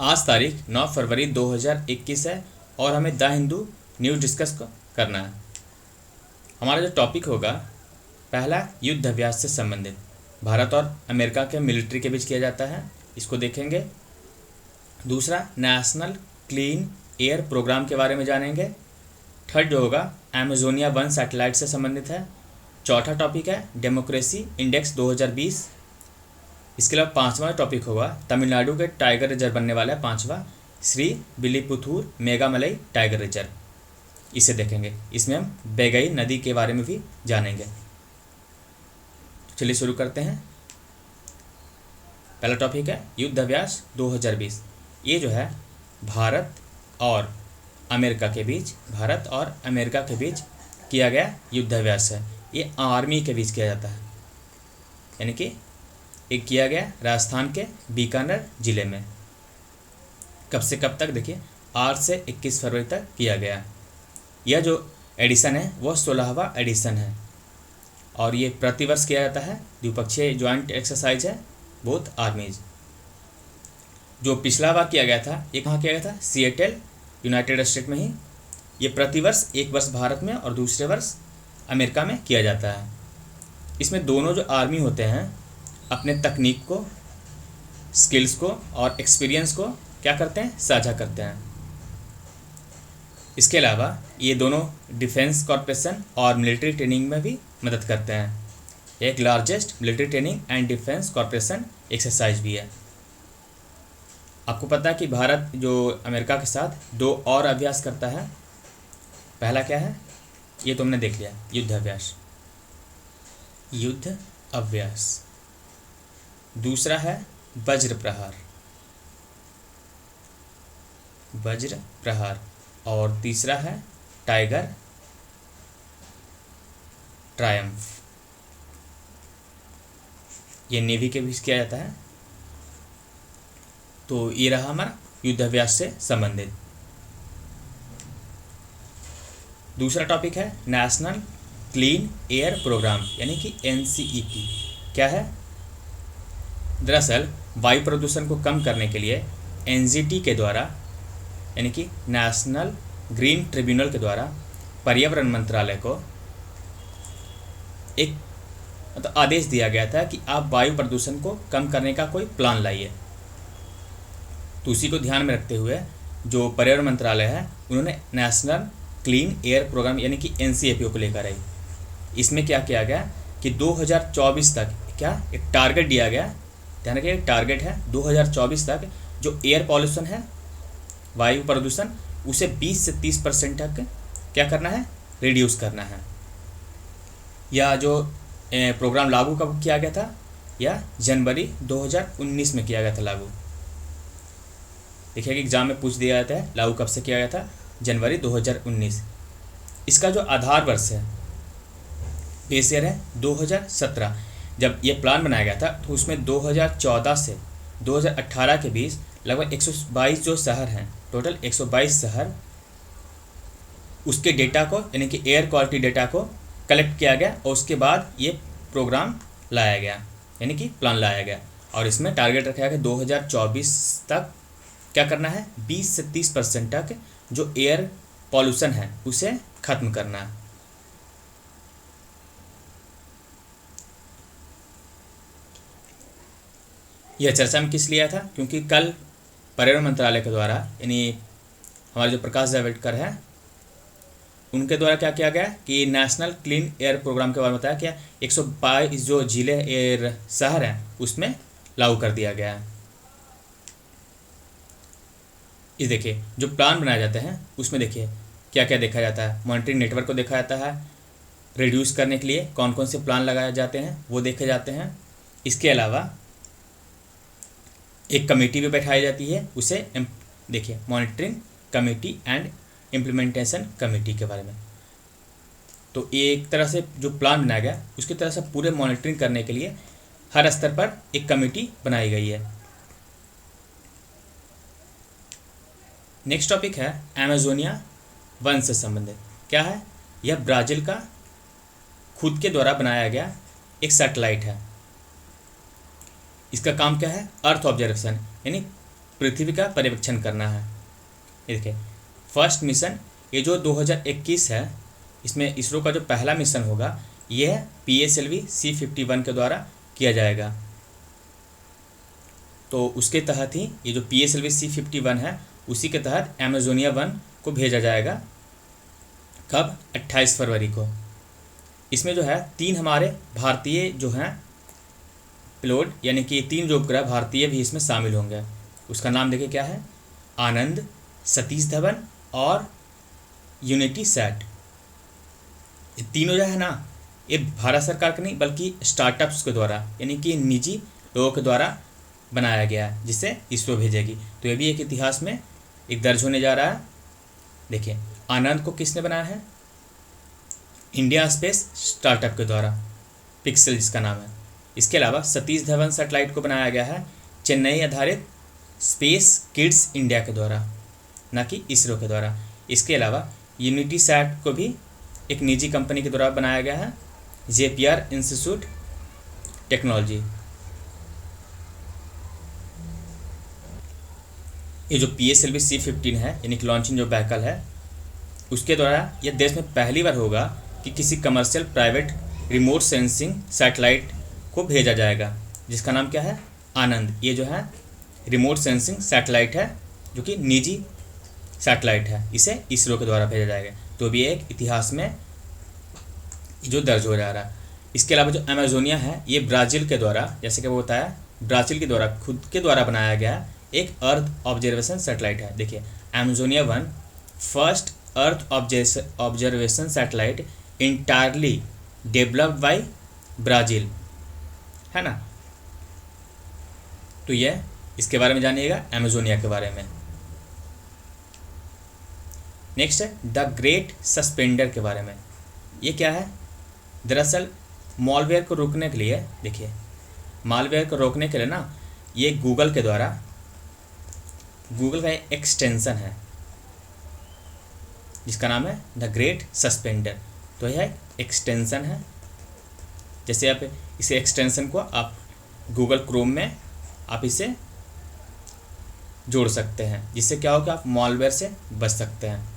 आज तारीख 9 फरवरी 2021 है और हमें द हिंदू न्यूज़ डिस्कस करना है। हमारा जो टॉपिक होगा, पहला युद्ध अभ्यास से संबंधित भारत और अमेरिका के मिलिट्री के बीच किया जाता है, इसको देखेंगे। दूसरा, नेशनल क्लीन एयर प्रोग्राम के बारे में जानेंगे। थर्ड जो होगा अमेजोनिया 1 सैटेलाइट से संबंधित है। चौथा टॉपिक है डेमोक्रेसी इंडेक्स 2020। इसके अलावा पांचवा टॉपिक होगा तमिलनाडु के टाइगर रिजर्व बनने वाला है पांचवा, श्री विल्लीपुथूर मेघामलई टाइगर रिजर्व, इसे देखेंगे। इसमें हम बेगई नदी के बारे में भी जानेंगे। चलिए शुरू करते हैं। पहला टॉपिक है युद्ध अभ्यास 2020। ये जो है भारत और अमेरिका के बीच किया गया युद्ध अभ्यास है। ये आर्मी के बीच किया जाता है, यानी कि एक किया गया राजस्थान के बीकानेर जिले में। कब से कब तक देखिए, 8 से 21 फरवरी तक किया गया। यह जो एडिशन है वह 16वां एडिशन है और ये प्रतिवर्ष किया जाता है। द्विपक्षीय ज्वाइंट एक्सरसाइज है बोथ आर्मीज। जो पिछला बार किया गया था ये कहाँ किया गया था? सिएटल, यूनाइटेड स्टेट में ही। ये प्रतिवर्ष एक वर्ष भारत में और दूसरे वर्ष अमेरिका में किया जाता है। इसमें दोनों जो आर्मी होते हैं अपने तकनीक को, स्किल्स को और एक्सपीरियंस को क्या करते हैं? साझा करते हैं। इसके अलावा ये दोनों डिफेंस कॉर्पोरेशन और मिलिट्री ट्रेनिंग में भी मदद करते हैं। एक largest military training and defence corporation exercise भी है। आपको पता है कि भारत जो अमेरिका के साथ 2 और अभ्यास करता है। पहला क्या है? ये तुमने देख लिया, युद्ध अभ्यास। दूसरा है वज्र प्रहार और तीसरा है टाइगर ट्रायम्फ। ये नेवी के बीच किया जाता है। तो ये रहा हमारा युद्ध अभ्यास से संबंधित। दूसरा टॉपिक है नेशनल क्लीन एयर प्रोग्राम, यानी कि NCEP। क्या है? दरअसल वायु प्रदूषण को कम करने के लिए NGT के द्वारा, यानी कि नेशनल ग्रीन ट्रिब्यूनल के द्वारा पर्यावरण मंत्रालय को एक आदेश दिया गया था कि आप वायु प्रदूषण को कम करने का कोई प्लान लाइए। तो उसी को ध्यान में रखते हुए जो पर्यावरण मंत्रालय है उन्होंने नेशनल क्लीन एयर प्रोग्राम यानी कि NCEP को लेकर आई। इसमें क्या किया गया कि 2024 तक क्या एक टारगेट दिया गया। ध्यान रखिए, टारगेट है 2024 तक जो एयर पॉल्यूशन है, वायु प्रदूषण, उसे 20 से 30% तक क्या करना है? रिड्यूस करना है। या जो प्रोग्राम लागू कब किया गया था? या जनवरी 2019 में किया गया था लागू। देखिए कि एग्जाम में पूछ दिया जाता है लागू कब से किया गया था? जनवरी 2019। इसका जो आधार वर्ष है, बेस ईयर है 2017। जब ये प्लान बनाया गया था तो उसमें 2014 से 2018 के बीच लगभग 122 जो शहर हैं, टोटल 122 शहर, उसके डेटा को यानी कि एयर क्वालिटी डेटा को कलेक्ट किया गया और उसके बाद ये प्रोग्राम लाया गया, यानी कि प्लान लाया गया। और इसमें टारगेट रखा गया 2024 तक क्या करना है? 20 से 30% तक जो एयर पॉल्यूशन है उसे खत्म करना है। यह चर्चा में किस लिए था? क्योंकि कल पर्यावरण मंत्रालय के द्वारा, यानी हमारे जो प्रकाश जावड़ेकर है उनके द्वारा क्या किया गया कि नेशनल क्लीन एयर प्रोग्राम के बारे में बताया क्या 122 जो जिले एयर शहर हैं उसमें लागू कर दिया गया है। इस देखिए जो प्लान बनाए जाते हैं उसमें देखिए क्या क्या देखा जाता है। मॉनिटरिंग नेटवर्क को देखा जाता है, रिड्यूस करने के लिए कौन कौन से प्लान लगाए जाते हैं वो देखे जाते हैं। इसके अलावा एक कमेटी भी बैठाई जाती है, उसे देखिए monitoring committee and implementation committee के बारे में। तो एक तरह से जो प्लान बनाया गया उसकी तरह से पूरे मॉनिटरिंग करने के लिए हर स्तर पर एक कमेटी बनाई गई है। नेक्स्ट टॉपिक है अमेजोनिया 1 से संबंधित। क्या है? यह ब्राज़ील का खुद के द्वारा बनाया गया एक सैटेलाइट है। इसका काम क्या है? अर्थ ऑब्जर्वेशन, यानी पृथ्वी का पर्यवेक्षण करना है। ये देखिए फर्स्ट मिशन, ये जो 2021 है, इसमें इसरो का जो पहला मिशन होगा ये है PSLV C51 के द्वारा किया जाएगा। तो उसके तहत ही ये जो PSLV C51 है उसी के तहत एमेजोनिया 1 को भेजा जाएगा। कब? 28 फरवरी को। इसमें जो है 3 हमारे भारतीय जो हैं पिलोट, यानी कि 3 जो उपग्रह भारतीय भी इसमें शामिल होंगे। उसका नाम देखिए क्या है, आनंद, सतीश धवन और यूनिटी सैट। ये तीनों जो है ना, ये भारत सरकार के नहीं बल्कि स्टार्टअप्स के द्वारा, यानी कि निजी लोगों के द्वारा बनाया गया है, जिसे इसरो भेजेगी। तो ये भी एक इतिहास में एक दर्ज होने जा रहा है। देखिए आनंद को किसने बनाया है? इंडिया स्पेस स्टार्टअप के द्वारा, पिक्सल जिसका नाम है। इसके अलावा सतीश धवन सैटेलाइट को बनाया गया है चेन्नई आधारित स्पेस किड्स इंडिया के द्वारा, ना कि इसरो के द्वारा। इसके अलावा यूनिटी सैट को भी एक निजी कंपनी के द्वारा बनाया गया है, JPR इंस्टीट्यूट टेक्नोलॉजी। ये जो PSLV C15 है, यानी कि लॉन्चिंग जो व्हीकल है, उसके द्वारा यह देश में पहली बार होगा कि किसी commercial private remote sensing satellite को भेजा जाएगा, जिसका नाम क्या है? आनंद। ये जो है रिमोट सेंसिंग सैटेलाइट है, जो कि निजी सैटेलाइट है, इसे इसरो के द्वारा भेजा जाएगा। तो भी एक इतिहास में जो दर्ज हो जा रहा है। इसके अलावा जो अमेजोनिया है, ये ब्राज़ील के द्वारा, जैसे कि वो बताया, ब्राज़ील के द्वारा खुद के द्वारा बनाया गया एक अर्थ ऑब्जर्वेशन सैटेलाइट है। देखिए Amazonia 1 first earth observation satellite entirely developed by Brazil, है ना। तो यह इसके बारे में जानिएगा, अमेजोनिया के बारे में। नेक्स्ट है द ग्रेट सस्पेंडर के बारे में। ये क्या है? दरअसल मॉलवेयर को रोकने के लिए, देखिए मॉलवेयर को रोकने के लिए ना, ये गूगल के द्वारा, गूगल का एक्सटेंशन है जिसका नाम है द ग्रेट सस्पेंडर। तो यह एक्सटेंशन है। जैसे आप इसे एक्सटेंशन को आप गूगल क्रोम में आप इसे जोड़ सकते हैं, जिससे क्या होगा, आप मॉलवेयर से बच सकते हैं।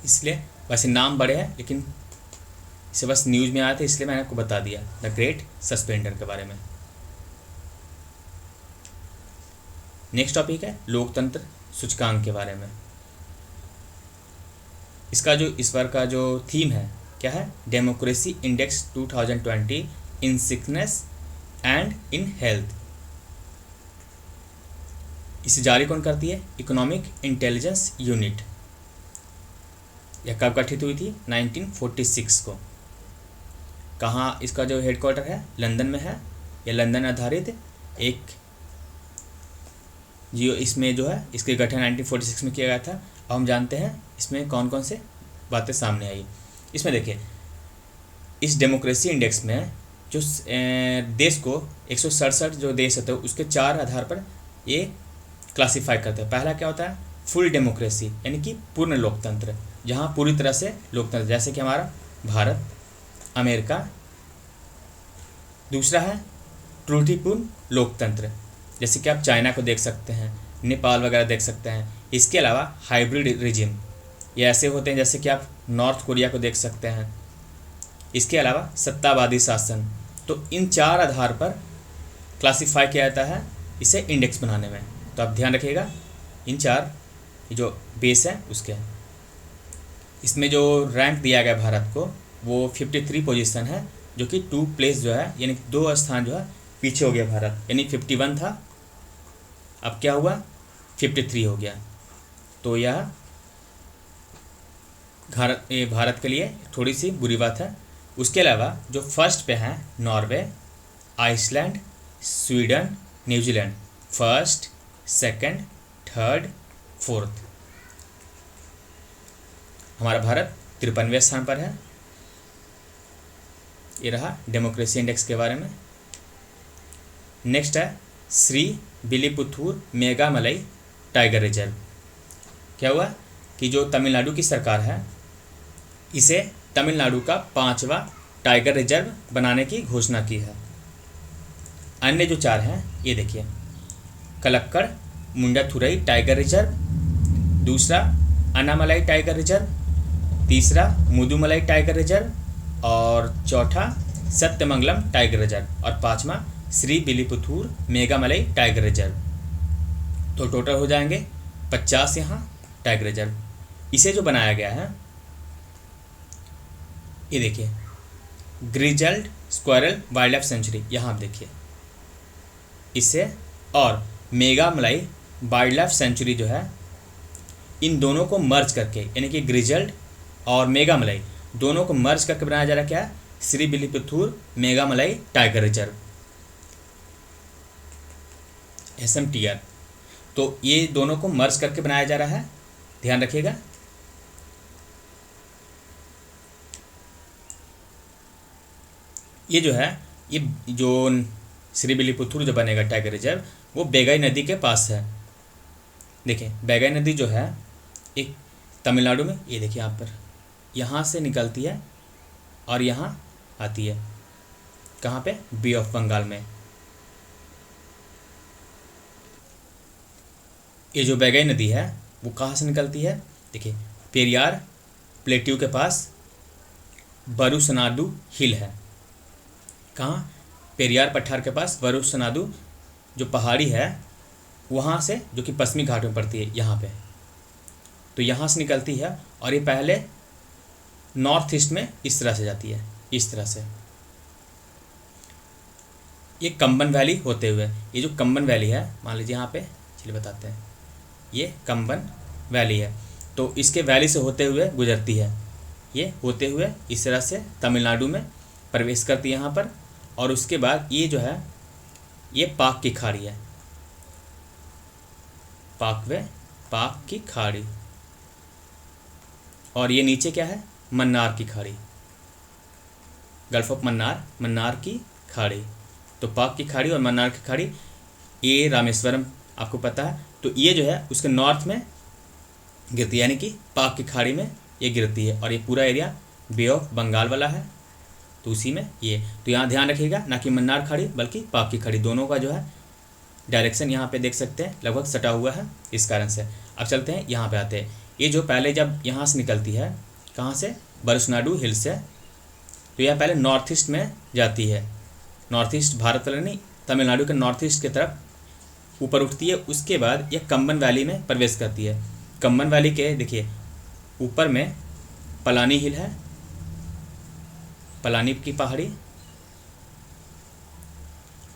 इसलिए वैसे नाम बड़े हैं, लेकिन इसे बस न्यूज़ में आया था इसलिए मैंने आपको बता दिया द ग्रेट सस्पेंडर के बारे में। नेक्स्ट टॉपिक है लोकतंत्र सूचकांक के बारे में। इसका जो इस बार का जो थीम है क्या है? Democracy index 2020 in sickness and in health. इसे जारी कौन करती है? Economic intelligence unit. यह कब गठित हुई थी? 1946 को। कहाँ इसका जो हेडक्वार्टर है? लंदन में है। यह लंदन आधारित एक जियो, इसमें जो है इसके गठन 1946 में किया गया था। अब हम जानते हैं इसमें कौन कौन से बातें सामने आई। इसमें देखिए इस डेमोक्रेसी इंडेक्स में जो देश को 167 जो देश होते हैं उसके 4 आधार पर ये क्लासीफाई करते हैं। पहला क्या होता है? फुल डेमोक्रेसी, यानी कि पूर्ण लोकतंत्र, जहाँ पूरी तरह से लोकतंत्र, जैसे कि हमारा भारत, अमेरिका। दूसरा है त्रुटिपूर्ण लोकतंत्र, जैसे कि आप चाइना को देख सकते हैं, नेपाल वगैरह देख सकते हैं। इसके अलावा हाइब्रिड रिजिम, ये ऐसे होते हैं जैसे कि आप नॉर्थ कोरिया को देख सकते हैं। इसके अलावा सत्तावादी शासन। तो इन 4 आधार पर क्लासीफाई किया जाता है इसे इंडेक्स बनाने में। तो आप ध्यान रखिएगा इन 4 जो बेस है उसके। इसमें जो रैंक दिया गया भारत को वो 53 पोजीशन है, जो कि 2 प्लेस जो है, यानी 2 स्थान जो है पीछे हो गया भारत। यानी 51 था, अब क्या हुआ? 53 हो गया। तो यह भारत के लिए थोड़ी सी बुरी बात है। उसके अलावा जो फर्स्ट पे हैं Norway, Iceland, Sweden, New Zealand, first, second, third, fourth. हमारा भारत 53वें स्थान पर है। ये रहा डेमोक्रेसी इंडेक्स के बारे में। नेक्स्ट है श्री विल्लिपुथूर मेघामलई टाइगर रिजर्व। क्या हुआ कि जो तमिलनाडु की सरकार है इसे तमिलनाडु का 5वां टाइगर रिजर्व बनाने की घोषणा की है। अन्य जो 4 हैं ये देखिए, कलक्कड़, मुंडाथुरई टाइगर रिजर्व, दूसरा अन्नामलाई टाइगर रिजर्व, तीसरा मुदुमलाई टाइगर रिजर्व और चौथा सत्यमंगलम टाइगर रिजर्व और पांचवा श्री विल्लीपुथूर मेघामलाई टाइगर रिजर्व। तो टोटल हो जाएंगे 50 यहाँ टाइगर रिजर्व। इसे जो बनाया गया है, ये देखिए grizzled squirrel wild life sanctuary, यहाँ आप देखिए इसे, और मेघामलाई वाइल्ड लाइफ सेंचुरी जो है, इन दोनों को मर्ज करके, यानी कि ग्रिजल्ड और मेघामलाई दोनों को मर्ज करके बनाया जा रहा है क्या, Shri विल्लीपुथूर Meghamalai tiger reserve, SMTR। तो ये दोनों को मर्ज करके बनाया जा रहा है, ध्यान रखिएगा। ये जो है, ये जो श्री विल्लीपुथूर जो बनेगा टाइगर रिजर्व, वो बेगई नदी के पास है। देखिए बेगई नदी जो है एक तमिलनाडु में, ये देखिए यहाँ पर, यहाँ से निकलती है और यहाँ आती है, कहाँ पे, बे ऑफ बंगाल में। ये जो बेगई नदी है वो कहाँ से निकलती है, देखिए पेरियार प्लेट्यू के पास वरुसनाडु हिल है, कहाँ, पेरियार पठार के पास वरुसनाडु जो पहाड़ी है वहाँ से, जो कि पश्चिमी घाट में पड़ती है यहाँ पे, तो यहाँ से निकलती है और ये पहले नॉर्थ ईस्ट में इस तरह से जाती है, इस तरह से, ये कंबन वैली होते हुए, ये जो कंबन वैली है, मान लीजिए यहाँ पे, चलिए बताते हैं, ये कंबन वैली है, तो इसके वैली से होते हुए गुजरती है, ये होते हुए इस तरह से तमिलनाडु में प्रवेश करती है यहाँ पर, और उसके बाद ये जो है ये पाक की खाड़ी है, पाक की खाड़ी, और ये नीचे क्या है, मन्नार की खाड़ी, गल्फ ऑफ मन्नार की खाड़ी। तो पाक की खाड़ी और मन्नार की खाड़ी, ये रामेश्वरम आपको पता है, तो ये जो है उसके नॉर्थ में गिरती है, यानी कि पाक की खाड़ी में ये गिरती है, और ये पूरा एरिया बे ऑफ बंगाल वाला है, तो उसी में ये, तो यहाँ ध्यान रखिएगा, ना कि मन्नार खाड़ी बल्कि पाक की खाड़ी, दोनों का जो है डायरेक्शन यहाँ पे देख सकते हैं लगभग सटा हुआ है, इस कारण से। अब चलते हैं यहाँ पे आते हैं, ये जो पहले जब यहाँ से निकलती है, कहाँ से, वरुसनाडु हिल से, तो यह पहले नॉर्थ ईस्ट में जाती है, नॉर्थ ईस्ट भारत वाला नहीं, तमिलनाडु के नॉर्थ ईस्ट की तरफ ऊपर उठती है, उसके बाद यह कंबन वैली में प्रवेश करती है। कंबन वैली के देखिए ऊपर में पलानी हिल है, पलानी की पहाड़ी,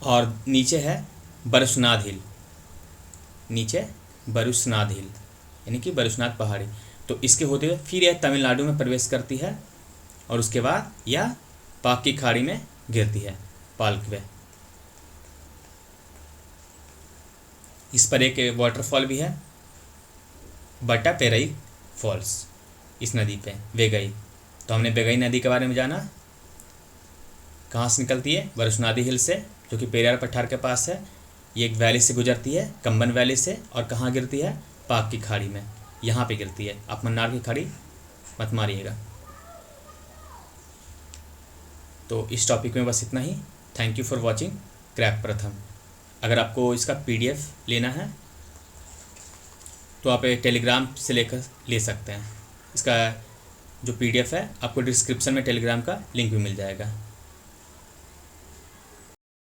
और नीचे है बरुसनाथ हिल, नीचे बरुसनाथ हिल यानी कि बरुसनाथ पहाड़ी। तो इसके होते हुए फिर यह तमिलनाडु में प्रवेश करती है, और उसके बाद यह पाक की खाड़ी में गिरती है, पालकवे। इस पर एक वाटरफॉल भी है, बट्टापेरई फॉल्स, इस नदी पे वेगई। तो हमने वेगई नदी के बारे में जाना, कहाँ से निकलती है, वरुसनादी हिल से, जो कि पेरियार पठार के पास है, ये एक वैली से गुजरती है, कंबन वैली से, और कहाँ गिरती है, पाक की खाड़ी में, यहाँ पे गिरती है। आप मन्नार की खाड़ी मत मारिएगा। तो इस टॉपिक में बस इतना ही। Thank you for watching Crack Pratham. अगर आपको इसका PDF लेना है तो आप टेलीग्राम से लेकर ले सकते हैं। इसका जो PDF है आपको डिस्क्रिप्शन में टेलीग्राम का लिंक भी मिल जाएगा।